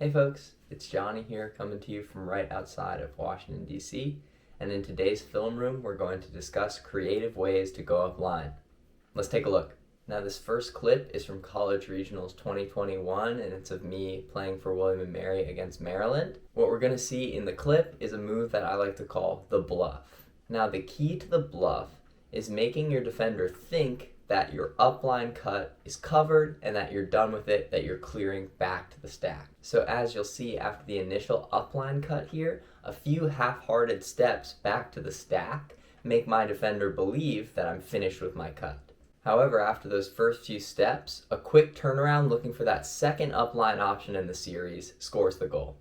Hey folks, it's Johnny here coming to you from right outside of Washington, D.C. And in today's film room, we're going to discuss creative ways to go upline. Let's take a look. Now this first clip is from College Regionals 2021 and it's of me playing for William & Mary against Maryland. What we're going to see in the clip is a move that I like to call the bluff. Now the key to the bluff is making your defender think that your upline cut is covered and that you're done with it, that you're clearing back to the stack. So as you'll see after the initial upline cut here, a few half-hearted steps back to the stack make my defender believe that I'm finished with my cut. However, after those first few steps, a quick turnaround looking for that second upline option in the series scores the goal.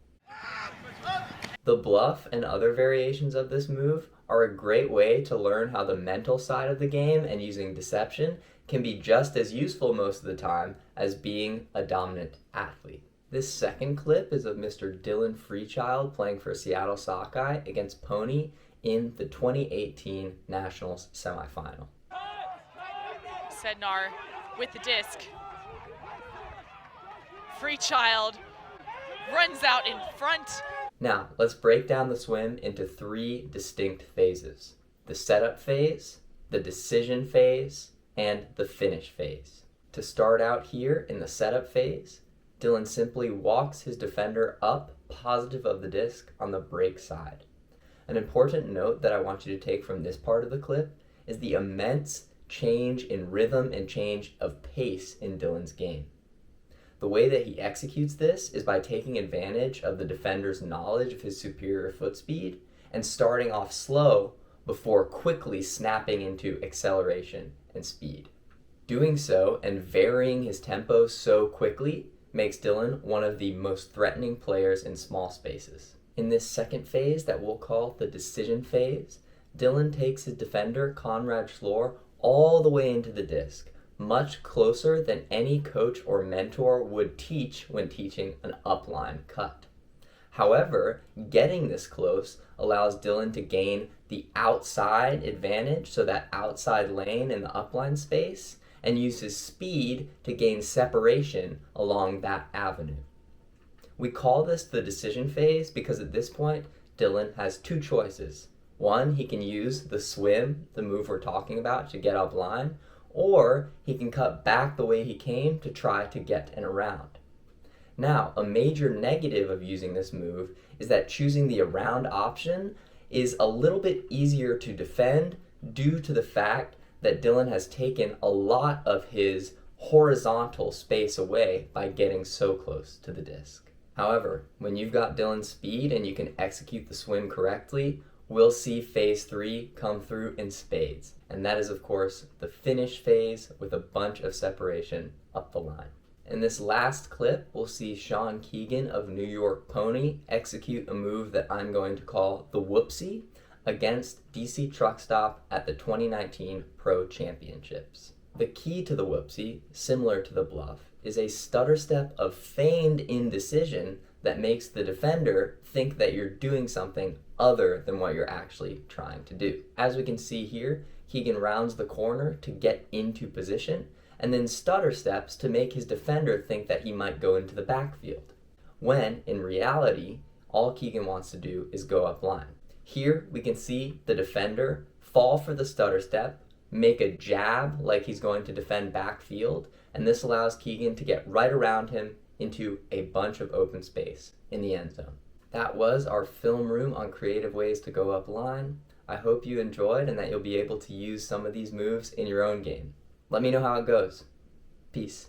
The bluff and other variations of this move are a great way to learn how the mental side of the game and using deception can be just as useful most of the time as being a dominant athlete. This second clip is of Mr. Dylan Freechild playing for Seattle Sockeye against Pony in the 2018 Nationals semifinal. Sednar with the disc. Freechild runs out in front. Now, let's break down the swim into three distinct phases: the setup phase, the decision phase, and the finish phase. To start out here in the setup phase, Dylan simply walks his defender up positive of the disc on the break side. An important note that I want you to take from this part of the clip is the immense change in rhythm and change of pace in Dylan's game. The way that he executes this is by taking advantage of the defender's knowledge of his superior foot speed and starting off slow before quickly snapping into acceleration and speed. Doing so and varying his tempo so quickly makes Dylan one of the most threatening players in small spaces. In this second phase that we'll call the decision phase, Dylan takes his defender, Conrad Schlor, all the way into the disc, much closer than any coach or mentor would teach when teaching an upline cut. However, getting this close allows Dylan to gain the outside advantage, so that outside lane in the upline space, and use his speed to gain separation along that avenue. We call this the decision phase because at this point, Dylan has two choices. One, he can use the swim, the move we're talking about, to get up line, or he can cut back the way he came to try to get an around. Now, a major negative of using this move is that choosing the around option is a little bit easier to defend due to the fact that Dylan has taken a lot of his horizontal space away by getting so close to the disc. However, when you've got Dylan's speed and you can execute the swim correctly, we'll see phase 3 come through in spades. And that is, of course, the finish phase with a bunch of separation up the line. In this last clip, we'll see Sean Keegan of New York Pony execute a move that I'm going to call the whoopsie against DC Truck Stop at the 2019 Pro Championships. The key to the whoopsie, similar to the bluff, is a stutter step of feigned indecision that makes the defender think that you're doing something other than what you're actually trying to do. As we can see here, Keegan rounds the corner to get into position and then stutter steps to make his defender think that he might go into the backfield, when in reality, all Keegan wants to do is go up line. Here we can see the defender fall for the stutter step, make a jab like he's going to defend backfield, and this allows Keegan to get right around him into a bunch of open space in the end zone. That was our film room on creative ways to go up line. I hope you enjoyed and that you'll be able to use some of these moves in your own game. Let me know how it goes. Peace.